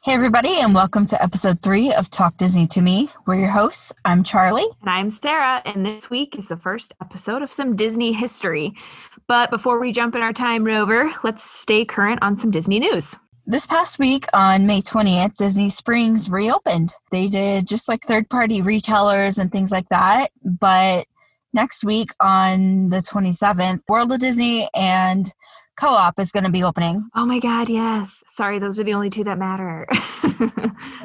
Hey, everybody, and welcome to episode 3 of TalkDisney2Me. We're your hosts. I'm Charlie. And I'm Sarah, and this week is the first episode of some Disney history. But before we jump in our time rover, let's stay current on some Disney news. This past week on May 20th, Disney Springs reopened. They did just like third-party retailers and things like that. But next week on the 27th, World of Disney and Co-op is going to be opening. Oh my God, yes. Sorry, those are the only two that matter.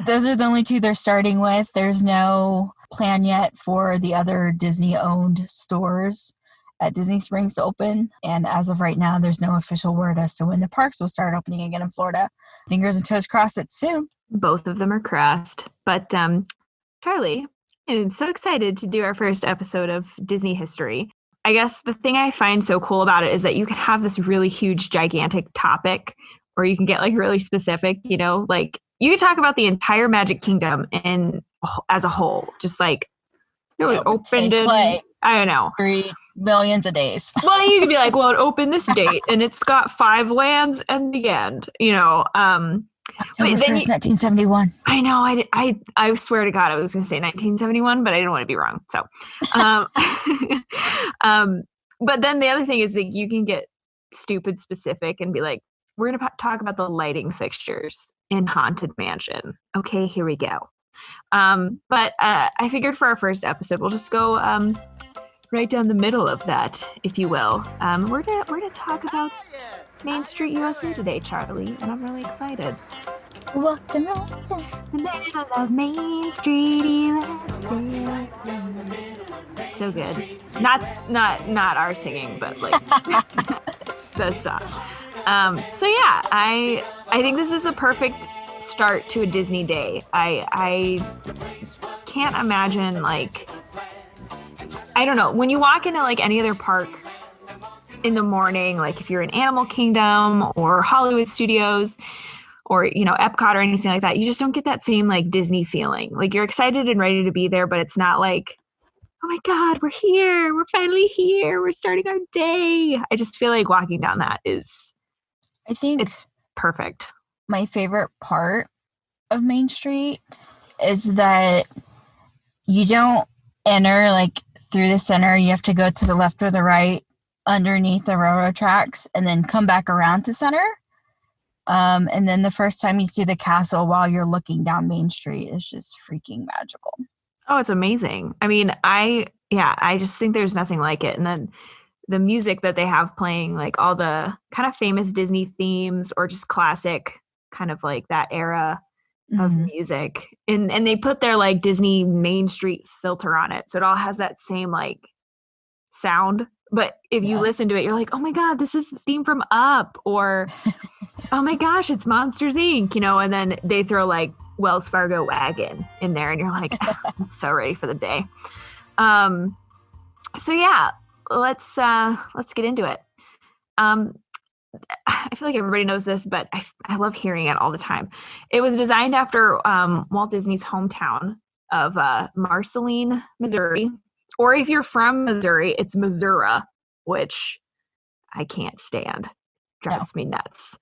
Those are the only two they're starting with. There's no plan yet for the other Disney-owned stores at Disney Springs to open. And as of right now, there's no official word as to when the parks will start opening again in Florida. Fingers and toes crossed it's soon. Both of them are crossed. But Charlie, I'm so excited to do our first episode of Disney history. I guess the thing I find so cool about it is that you can have this really huge, gigantic topic, or you can get like really specific, like you can talk about the entire Magic Kingdom as a whole, just like it opened in, I don't know, 3 millions of days. Well, you could be like, well, it opened this date and it's got 5 lands and the end, October 1st, 1971. I know. I swear to God, I was going to say 1971, but I didn't want to be wrong. So, but then the other thing is that you can get stupid specific and be like, we're going to talk about the lighting fixtures in Haunted Mansion. Okay, here we go. But I figured for our first episode, we'll just go right down the middle of that, if you will. We're gonna talk about Main Street USA today, Charlie, and I'm really excited. Walking right down the middle of Main Street USA. So good. Not our singing, but like the song. So yeah, I think this is a perfect start to a Disney day. I can't imagine, like, I don't know, when you walk into like any other park in the morning, like if you're in Animal Kingdom or Hollywood Studios or, Epcot or anything like that, you just don't get that same like Disney feeling. Like you're excited and ready to be there, but it's not like, oh my God, we're here. We're finally here. We're starting our day. I just feel like walking down that it's perfect. My favorite part of Main Street is that you don't enter like through the center. You have to go to the left or the right underneath the railroad tracks and then come back around to center. And then the first time you see the castle while you're looking down Main Street is just freaking magical. Oh, it's amazing. I mean, I just think there's nothing like it. And then the music that they have playing, like all the kind of famous Disney themes or just classic kind of like that era of music. And they put their like Disney Main Street filter on it. So it all has that same like sound. But if you listen to it, you're like, oh my God, this is the theme from Up, or oh my gosh, it's Monsters Inc., and then they throw like Wells Fargo Wagon in there and you're like, I'm so ready for the day. So yeah, let's get into it. I feel like everybody knows this, but I love hearing it all the time. It was designed after Walt Disney's hometown of Marceline, Missouri. Or if you're from Missouri, it's Missouri, which I can't stand. Drives me nuts.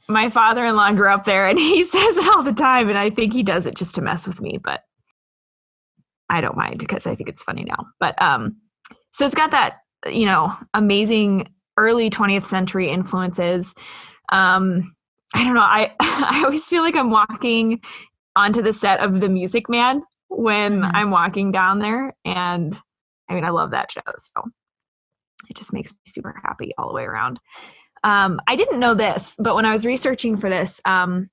My father-in-law grew up there, and he says it all the time, and I think he does it just to mess with me, but I don't mind because I think it's funny now. But so it's got that, amazing early 20th century influences. I don't know. I always feel like I'm walking onto the set of The Music Man when I'm walking down there. And I mean, I love that show. So it just makes me super happy all the way around. I didn't know this, but when I was researching for this, an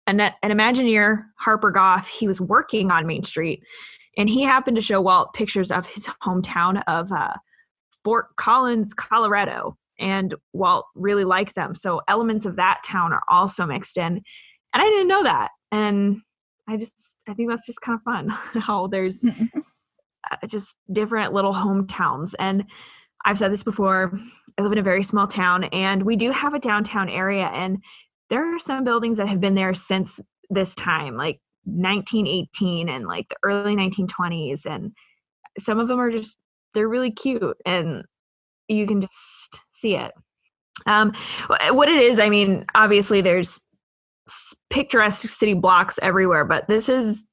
Imagineer, Harper Goff, he was working on Main Street, and he happened to show Walt pictures of his hometown of Fort Collins, Colorado, and Walt really liked them. So elements of that town are also mixed in, and I didn't know that. And I think that's just kind of fun how there's just different little hometowns. And I've said this before, I live in a very small town, and we do have a downtown area, and there are some buildings that have been there since this time, like 1918 and like the early 1920s. And some of them are they're really cute, and you can just see it. What it is, I mean, obviously there's picturesque city blocks everywhere, but this is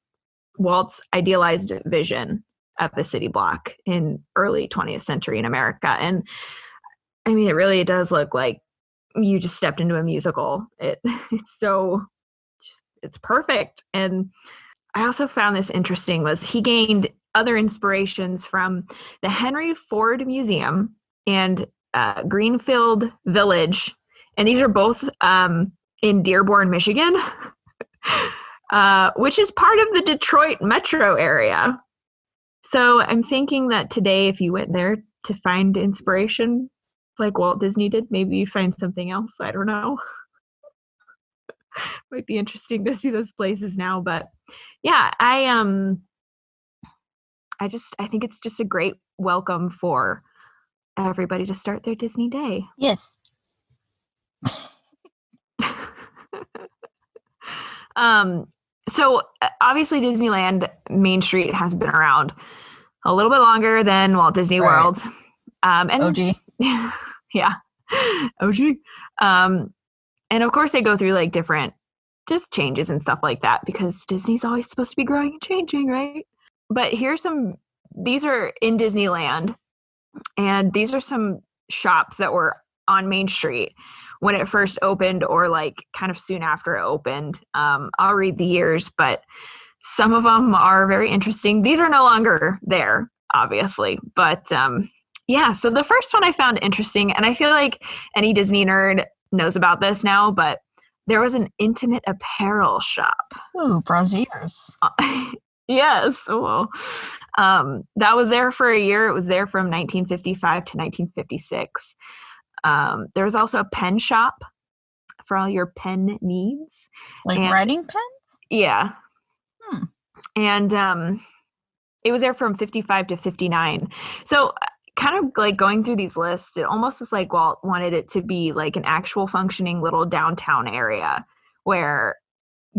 Walt's idealized vision of a city block in early 20th century in America. And I mean, it really does look like you just stepped into a musical. It's it's perfect. And I also found this interesting was he gained other inspirations from the Henry Ford Museum and Greenfield Village. And these are both in Dearborn, Michigan, which is part of the Detroit metro area. So I'm thinking that today, if you went there to find inspiration like Walt Disney did, maybe you find something else. I don't know. Might be interesting to see those places now. But yeah, I think it's just a great welcome for everybody to start their Disney day. Yes. So obviously Disneyland Main Street has been around a little bit longer than Walt Disney World. And OG. Yeah. OG. And of course they go through like different just changes and stuff like that because Disney's always supposed to be growing and changing, right? But these are in Disneyland, and these are some shops that were on Main Street when it first opened or like kind of soon after it opened. I'll read the years, but some of them are very interesting. These are no longer there, obviously. But yeah, so the first one I found interesting, and I feel like any Disney nerd knows about this now, but there was an intimate apparel shop. Ooh, Braziers. Yes. Well, that was there for a year. It was there from 1955 to 1956. There was also a pen shop for all your pen needs. Like writing pens? Yeah. And it was there from 55 to 59. So kind of like going through these lists, it almost was like Walt wanted it to be like an actual functioning little downtown area where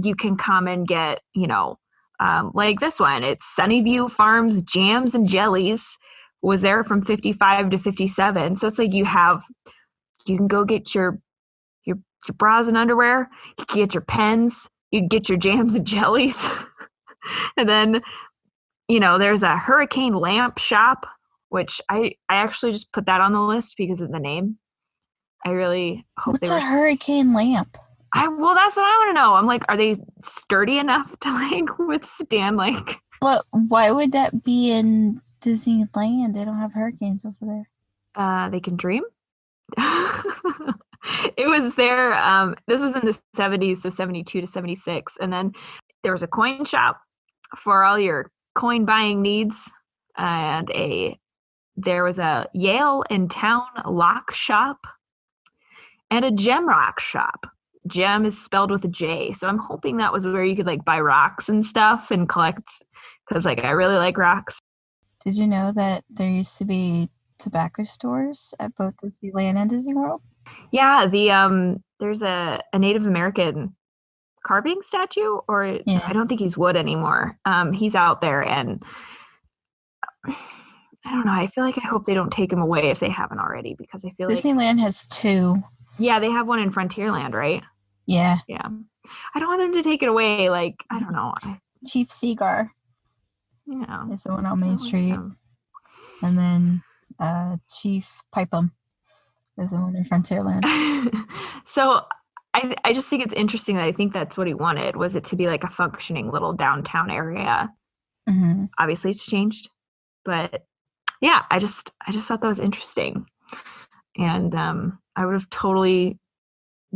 you can come and get, like this one. It's Sunnyview Farms Jams and Jellies was there from 55 to 57. So it's like you can go get your bras and underwear, you can get your pens, you can get your jams and jellies. And then, there's a Hurricane Lamp shop, which I actually just put that on the list because of the name. I really hope What's a hurricane lamp? Well, that's what I want to know. I'm like, are they sturdy enough to like withstand like? But why would that be in Disneyland? They don't have hurricanes over there. They can dream. It was there. This was in the 70s, so 72 to 76, and then there was a coin shop for all your coin buying needs, and there was a Yale and Town lock shop and a gem rock shop. Gem is spelled with a J. So I'm hoping that was where you could like buy rocks and stuff and collect, because like I really like rocks. Did you know that there used to be tobacco stores at both Disneyland and Disney World? Yeah, there's a Native American carving statue, or yeah. I don't think he's wood anymore. He's out there, and I don't know. I feel like I hope they don't take him away if they haven't already, because I feel Disneyland has two. Yeah, they have one in Frontierland, right? Yeah. Yeah. I don't want them to take it away. Like, I don't know. Chief Seagar. Yeah. Is the one on Main Street. And then Chief Pipem is the one in Frontierland. So I just think it's interesting that I think that's what he wanted, was it to be like a functioning little downtown area. Mm-hmm. Obviously it's changed, but yeah, I just thought that was interesting. And I would have totally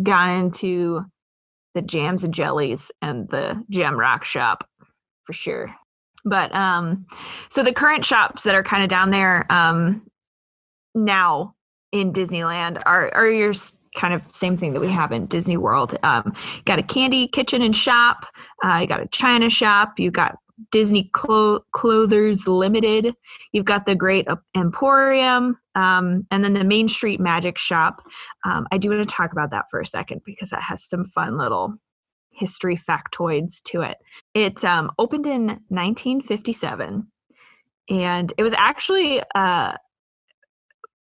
gone into the jams and jellies and the gem rock shop for sure. But so the current shops that are kind of down there now in Disneyland are your kind of same thing that we have in Disney World. Got a candy kitchen and shop. You got a china shop. You got Disney Clothers Limited. You've got the Great Emporium, and then the Main Street Magic Shop. I do want to talk about that for a second because that has some fun little history factoids to it. It opened in 1957, and it was actually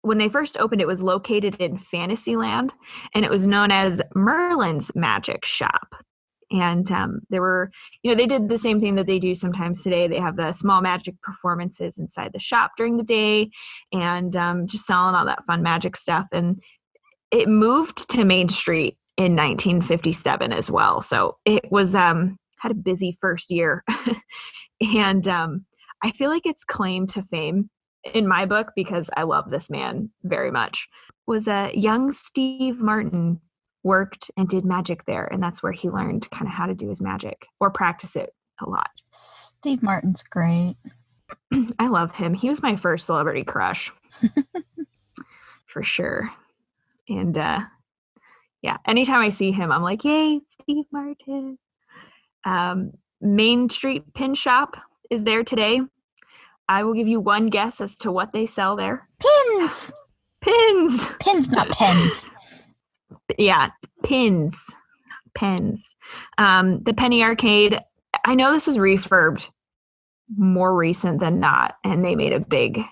when they first opened, it was located in Fantasyland, and it was known as Merlin's Magic Shop. And there were, they did the same thing that they do sometimes today. They have the small magic performances inside the shop during the day and just selling all that fun magic stuff. And it moved to Main Street in 1957 as well. So it was had a busy first year. And I feel like its claim to fame in my book, because I love this man very much, was young Steve Martin worked and did magic there. And that's where he learned kind of how to do his magic or practice it a lot. Steve Martin's great. I love him. He was my first celebrity crush. For sure. And anytime I see him, I'm like, yay, Steve Martin. Main Street Pin Shop is there today. I will give you one guess as to what they sell there. Pins! Pins, not pens. Yeah, pins. The Penny Arcade, I know this was refurbed more recent than not, and they made a big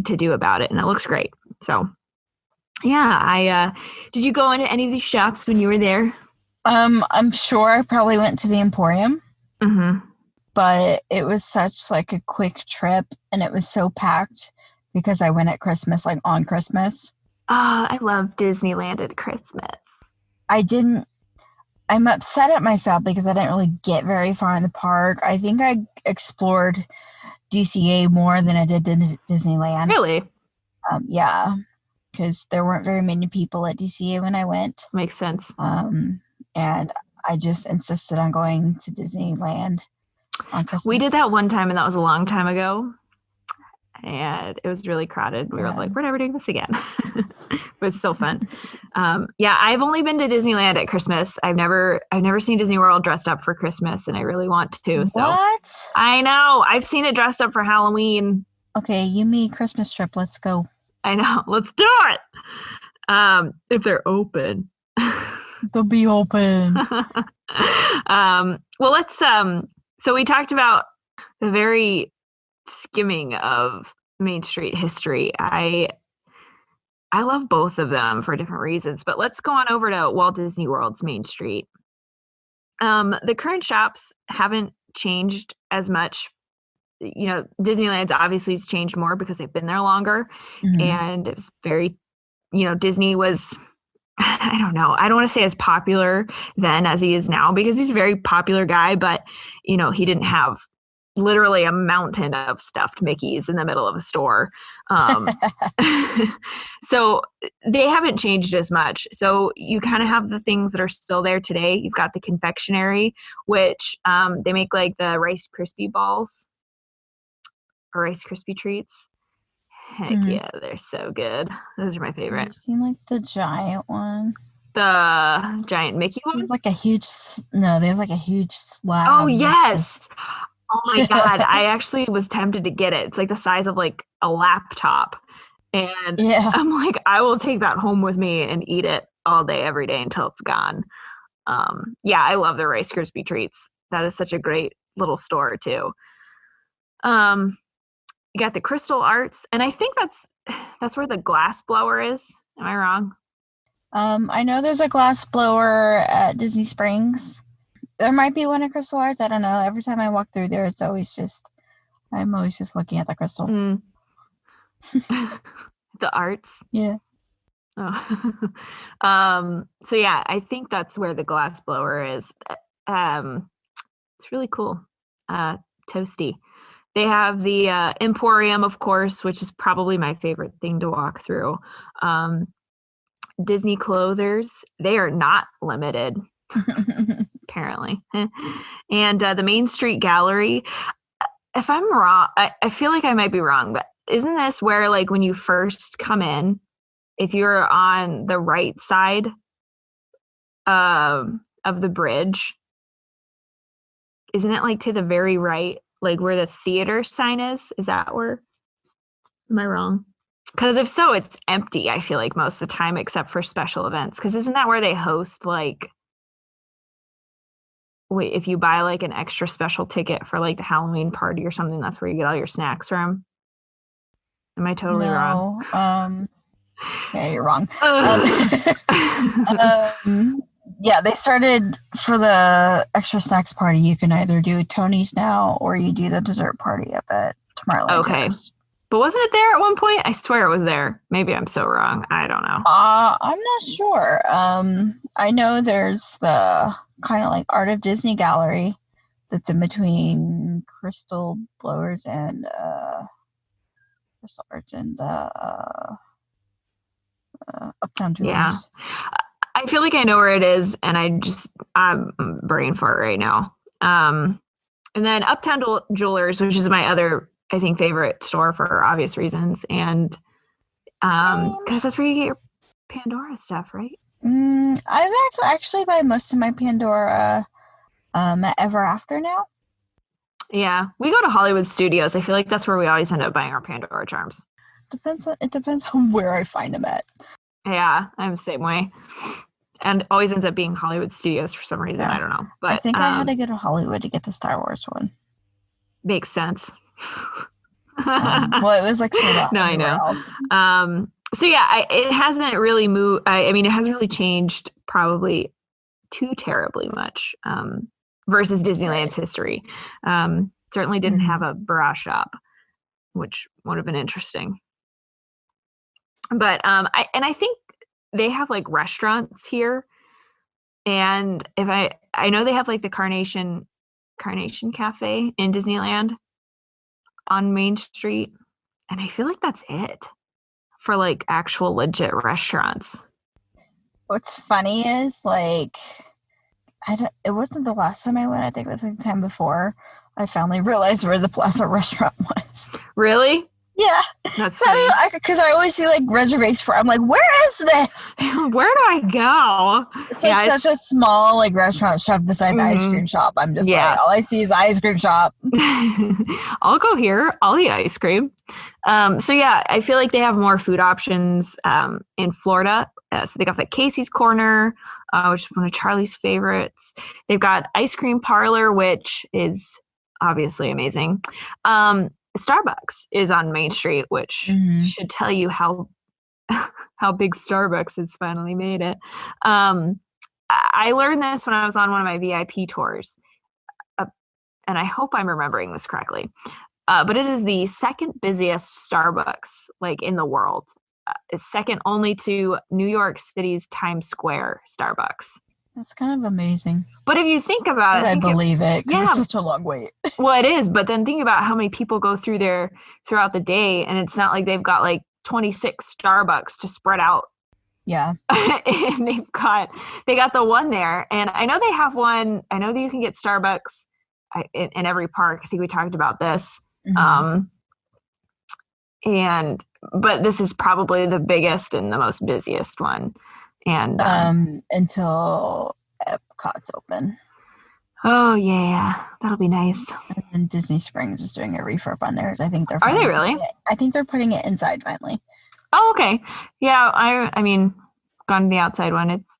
to-do about it, and it looks great. So, yeah, did you go into any of these shops when you were there? I'm sure I probably went to the Emporium. Mm-hmm. But it was such like a quick trip, and it was so packed because I went at Christmas, like on Christmas. Oh, I love Disneyland at Christmas. I'm upset at myself because I didn't really get very far in the park. I think I explored DCA more than I did Disneyland. Really? Yeah, because there weren't very many people at DCA when I went. Makes sense. And I just insisted on going to Disneyland on Christmas. We did that one time, and that was a long time ago. And it was really crowded. We were like, we're never doing this again. It was so fun. I've only been to Disneyland at Christmas. I've never seen Disney World dressed up for Christmas, and I really want to. So what? I know. I've seen it dressed up for Halloween. Okay, you me Christmas trip. Let's go. I know. Let's do it. If they're open. They'll be open. Well, let's so we talked about the very skimming of Main Street history. I love both of them for different reasons, but let's go on over to Walt Disney World's Main Street. The current shops haven't changed as much. Disneyland's obviously has changed more because they've been there longer. Mm-hmm. And it was very, Disney was, I don't know, I don't want to say as popular then as he is now, because he's a very popular guy, but, he didn't have literally a mountain of stuffed Mickeys in the middle of a store. So they haven't changed as much. So you kind of have the things that are still there today. You've got the confectionery, which they make like the Rice Krispie balls or Rice Krispie treats. Heck yeah, they're so good. Those are my favorite. Have you seen like the giant one? The giant Mickey one? There's like a huge, there's like a huge slab. Oh, yes. Oh my God. I actually was tempted to get it. It's like the size of like a laptop. And I'm like, I will take that home with me and eat it all day, every day until it's gone. I love the Rice Krispie treats. That is such a great little store too. You got the Crystal Arts, and I think that's where the glass blower is. Am I wrong? I know there's a glass blower at Disney Springs. There might be one at Crystal Arts. I don't know. Every time I walk through there, I'm always just looking at the crystal. The arts? Yeah. Oh. So yeah, I think that's where the glass blower is. It's really cool. Toasty. They have the Emporium, of course, which is probably my favorite thing to walk through. Disney Clothers, they are not limited, apparently. And the Main Street Gallery, if I'm wrong, I feel like I might be wrong, but isn't this where, like, when you first come in, if you're on the right side of the bridge, isn't it, like, to the very right? Like where the theater sign is? Is that where? Am I wrong? Because if so, it's empty, I feel like, most of the time, except for special events. Because isn't that where they host, like, if you buy like an extra special ticket for like the Halloween party or something, that's where you get all your snacks from? Am I totally wrong? Yeah, you're wrong. Yeah, they started for the extra snacks party. You can either do Tony's now or you do the dessert party up at Tomorrowland Okay. Terrace. But wasn't it there at one point? I swear it was there. Maybe I'm so wrong. I don't know. I'm not sure. I know there's the kind of like Art of Disney gallery that's in between Crystal Blowers and Crystal Arts and Uptown Jewelers. Yeah. I feel like I know where it is, and I'm brain fart right now. And then Uptown Jewelers, which is my other, I think, favorite store for obvious reasons, and because that's where you get your Pandora stuff, right? I've actually buy most of my Pandora at Ever After now. Yeah, we go to Hollywood Studios. I feel like that's where we always end up buying our Pandora charms. It depends on where I find them at. Yeah, I'm the same way. And always ends up being Hollywood Studios for some reason. Yeah. I don't know. But I think I had to go to Hollywood to get the Star Wars one. Makes sense. Well, it was like sold out. No, I know. Else. So yeah, it hasn't really moved. I mean, it hasn't really changed probably too terribly much versus Disneyland's history. Certainly didn't have a bra shop, which would have been interesting. But I think they have like restaurants here, and if I know they have like the Carnation Cafe in Disneyland on Main Street, and I feel like that's it for like actual legit restaurants. What's funny is like it wasn't the last time I went. I think it was like the time before I finally realized where the Plaza restaurant was. Really? Yeah. That's so because I always see like reservations for. I'm like, where is this? Where do I go? It's like such a small like restaurant shop beside the ice cream shop. I'm just like, all I see is the ice cream shop. I'll go here. I'll eat ice cream. So yeah, I feel like they have more food options in Florida. So they got the Casey's Corner, which is one of Charlie's favorites. They've got Ice Cream Parlor, which is obviously amazing. Starbucks is on Main Street, which should tell you how big Starbucks has finally made it. I learned this when I was on one of my VIP tours, and I hope I'm remembering this correctly. But it is the second busiest Starbucks like in the world. It's second only to New York City's Times Square Starbucks. That's kind of amazing. But if you think about it, I believe it because it's such a long wait. Well, it is. But then think about how many people go through there throughout the day, and it's not like they've got like 26 Starbucks to spread out. Yeah. And they got the one there, and I know they have one. I know that you can get Starbucks in every park. I think we talked about this. But this is probably the biggest and the most busiest one. And until Epcot's open. Oh yeah, that'll be nice. And Disney Springs is doing a refurb on theirs. I think they're. Are they really? I think they're putting it inside finally. Oh, okay. Yeah, I mean, gone to the outside one. It's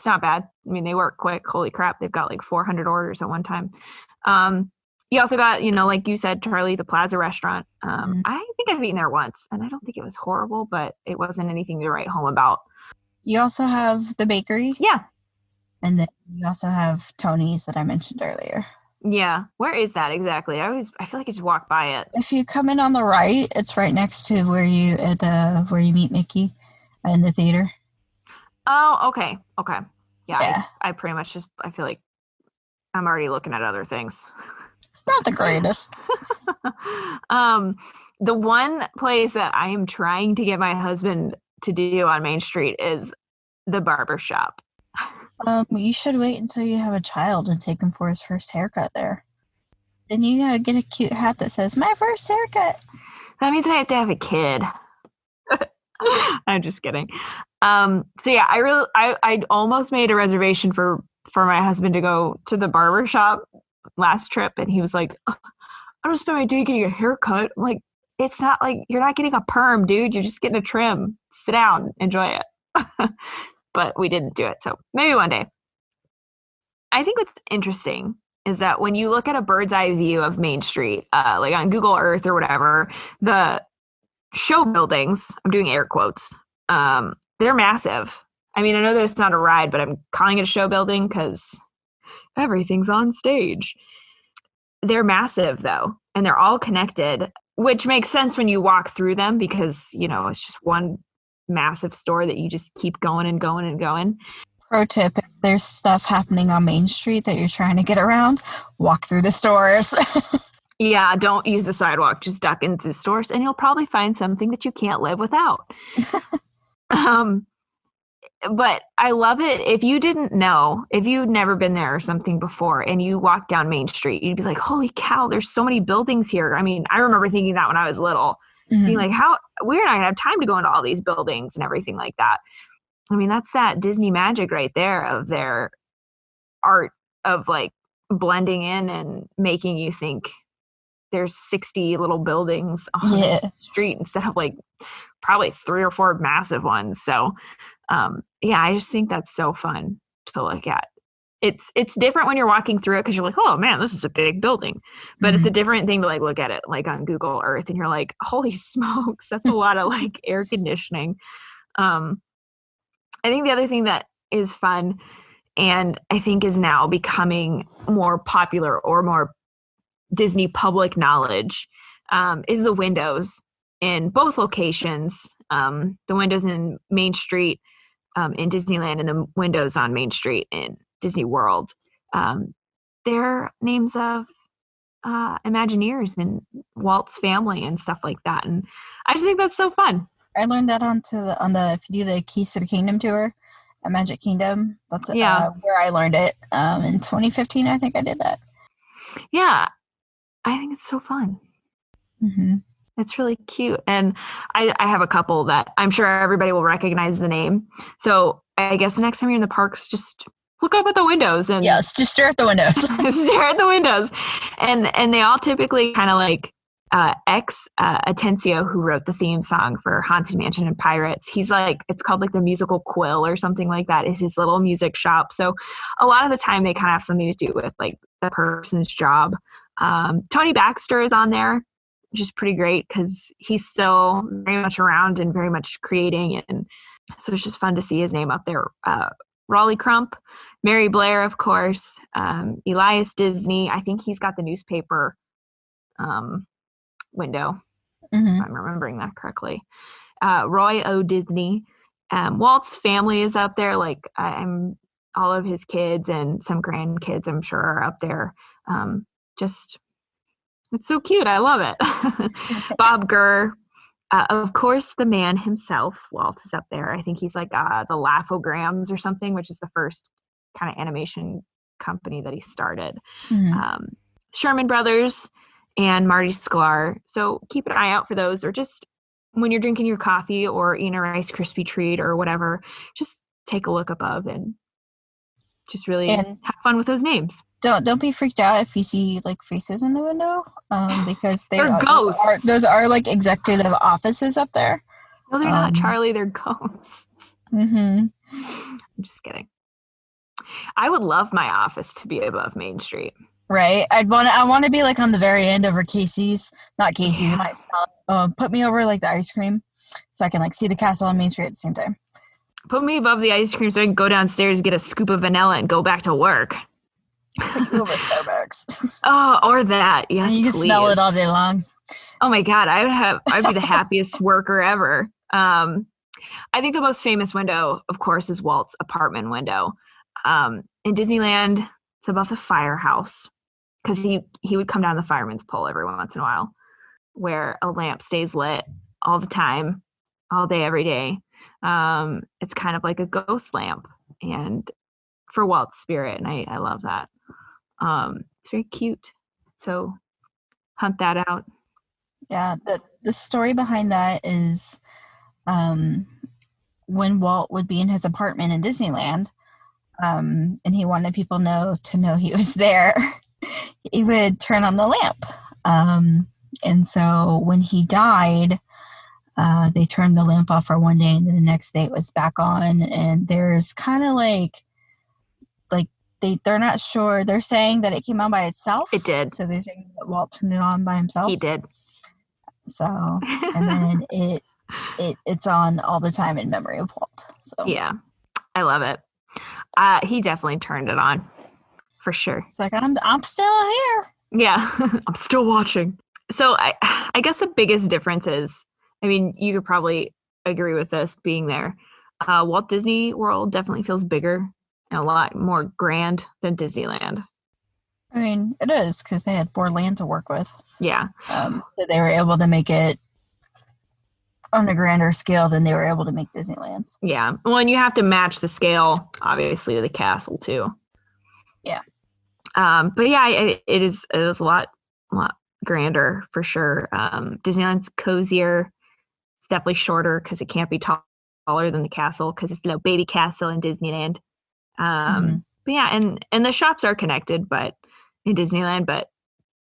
not bad. I mean, they work quick. Holy crap, they've got like 400 orders at one time. You also got, like you said, Charlie, the Plaza restaurant. I think I've eaten there once, and I don't think it was horrible, but it wasn't anything to write home about. You also have the bakery. Yeah. And then you also have Tony's that I mentioned earlier. Yeah. Where is that exactly? I feel like I just walked by it. If you come in on the right, it's right next to where you meet Mickey in the theater. Oh, okay. Okay. Yeah. I pretty much I feel like I'm already looking at other things. It's not the greatest. The one place that I am trying to get my husband to do on Main Street is the barber shop. You should wait until you have a child and take him for his first haircut there. Then you gotta get a cute hat that says "My first haircut." That means I have to have a kid. I'm just kidding. So yeah, I almost made a reservation for my husband to go to the barber shop last trip, and he was like, "I'm gonna spend my day getting a haircut." I'm like, it's not like you're not getting a perm, dude. You're just getting a trim. Sit down, enjoy it. But we didn't do it. So maybe one day. I think what's interesting is that when you look at a bird's eye view of Main Street, like on Google Earth or whatever, the show buildings, I'm doing air quotes, they're massive. I mean, I know that it's not a ride, but I'm calling it a show building because everything's on stage. They're massive, though, and they're all connected, which makes sense when you walk through them because, it's just one massive store that you just keep going and going and going. Pro tip, if there's stuff happening on Main Street that you're trying to get around, walk through the stores. Yeah, don't use the sidewalk. Just duck into the stores and you'll probably find something that you can't live without. But I love it. If you didn't know, if you'd never been there or something before and you walk down Main Street, you'd be like, holy cow, there's so many buildings here. I mean, I remember thinking that when I was little, being like, we're not going to have time to go into all these buildings and everything like that. I mean, that's that Disney magic right there of their art of like blending in and making you think there's 60 little buildings on the street instead of like probably 3 or 4 massive ones. So, I just think that's so fun to look at. It's different when you're walking through it because you're like, oh man, this is a big building. But it's a different thing to like look at it like on Google Earth and you're like, holy smokes, that's a lot of like air conditioning. I think the other thing that is fun and I think is now becoming more popular or more Disney public knowledge is the windows in both locations. The windows in Main Street in Disneyland and the windows on Main Street in Disney World. They're names of Imagineers and Walt's family and stuff like that. And I just think that's so fun. I learned that if you do the Keys to the Kingdom tour at Magic Kingdom, that's where I learned it. In 2015, I think I did that. Yeah, I think it's so fun. Mm-hmm. It's really cute. And I have a couple that I'm sure everybody will recognize the name. So I guess the next time you're in the parks, just look up at the windows and yes, just stare at the windows. Stare at the windows. And they all typically kind of like Atencio, who wrote the theme song for Haunted Mansion and Pirates. He's like, it's called like the Musical Quill or something like that, is his little music shop. So a lot of the time they kind of have something to do with like the person's job. Tony Baxter is on there, which is pretty great because he's still very much around and very much creating. And so it's just fun to see his name up there. Raleigh Crump, Mary Blair, of course, Elias Disney. I think he's got the newspaper window, if I'm remembering that correctly. Roy O. Disney. Walt's family is up there. Like I'm all of his kids and some grandkids, I'm sure, are up there. Just, it's so cute. I love it. Bob Gurr. Of course, the man himself, Walt, is up there. I think he's like the Laughograms or something, which is the first kind of animation company that he started. Sherman Brothers and Marty Sklar. So keep an eye out for those, or just when you're drinking your coffee or eating a Rice Krispie treat or whatever, just take a look above and just really have fun with those names. Don't be freaked out if you see like faces in the window, because they're ghosts. Those are like executive offices up there. No, they're not, Charlie. They're ghosts. I'm just kidding. I would love my office to be above Main Street. Right. I want to be like on the very end over Casey's. Not Casey's. You might smell it. Put me over like the ice cream, so I can like see the castle on Main Street at the same time. Put me above the ice cream so I can go downstairs, get a scoop of vanilla, and go back to work. Put you over Starbucks. Oh, or that. Yes, and you can smell it all day long. Oh my God, I'd be the happiest worker ever. I think the most famous window, of course, is Walt's apartment window. In Disneyland, it's above the firehouse because he would come down the fireman's pole every once in a while, where a lamp stays lit all the time, all day, every day. It's kind of like a ghost lamp, and for Walt's spirit, and I love that. It's very cute. So hunt that out. Yeah, the story behind that is when Walt would be in his apartment in Disneyland, and he wanted people to know he was there, he would turn on the lamp. And so when he died, they turned the lamp off for one day, and then the next day it was back on. And there's kind of like they're not sure. They're saying that it came on by itself. It did. So they're saying that Walt turned it on by himself. He did. So, and then it's on all the time in memory of Walt. So yeah, I love it. He definitely turned it on for sure. It's like, I'm still here. Yeah, I'm still watching. So I guess the biggest difference is, I mean, you could probably agree with this being there. Walt Disney World definitely feels bigger and a lot more grand than Disneyland. I mean, it is because they had more land to work with. Yeah. So they were able to make it on a grander scale than they were able to make Disneyland's. Yeah. Well, and you have to match the scale, obviously, to the castle too. Yeah. But yeah, it is a lot grander for sure. Disneyland's cozier. It's definitely shorter because it can't be taller than the castle because it's no baby castle in Disneyland. But yeah, and the shops are connected, but in Disneyland, but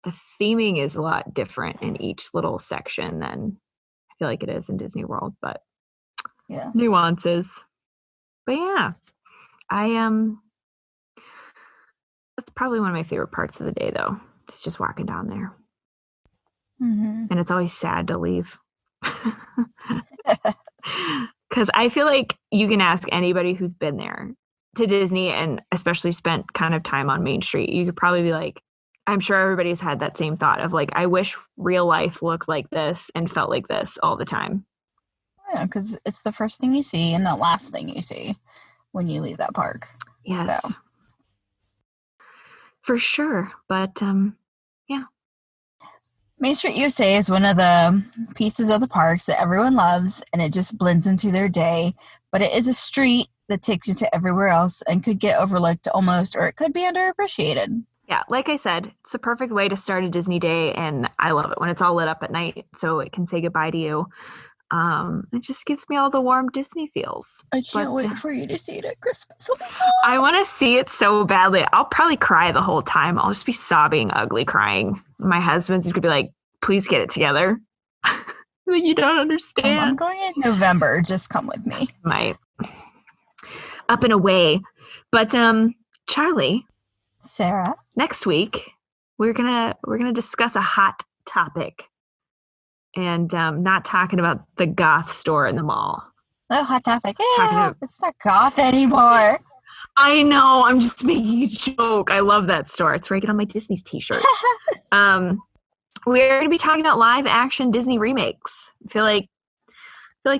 the theming is a lot different in each little section than I feel like it is in Disney World. But yeah, nuances. But yeah, that's probably one of my favorite parts of the day, though. It's just walking down there. And it's always sad to leave. Because I feel like you can ask anybody who's been there to Disney and especially spent kind of time on Main Street. You could probably be like, I'm sure everybody's had that same thought of like, I wish real life looked like this and felt like this all the time. Yeah, because it's the first thing you see and the last thing you see when you leave that park. Yes. So. For sure. But yeah. Main Street USA is one of the pieces of the parks that everyone loves and it just blends into their day. But it is a street that takes you to everywhere else and could get overlooked almost, or it could be underappreciated. Yeah, like I said, it's the perfect way to start a Disney day, and I love it when it's all lit up at night so it can say goodbye to you. It just gives me all the warm Disney feels. I can't wait for you to see it at Christmas. Oh my God. I want to see it so badly. I'll probably cry the whole time. I'll just be sobbing, ugly crying. My husband's going to be like, please get it together. You don't understand. I'm going in November. Just come with me. Might. Up and away. But Charlie. Sarah. Next week, we're gonna discuss a hot topic. And not talking about the goth store in the mall. Oh, hot topic. Yeah, it's not goth anymore. I know. I'm just making a joke. I love that store. It's where I get on my Disney's t-shirts. We're going to be talking about live action Disney remakes. I feel like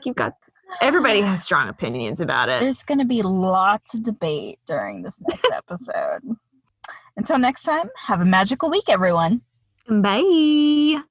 you've got everybody has strong opinions about it. There's going to be lots of debate during this next episode. Until next time, have a magical week, everyone. Bye.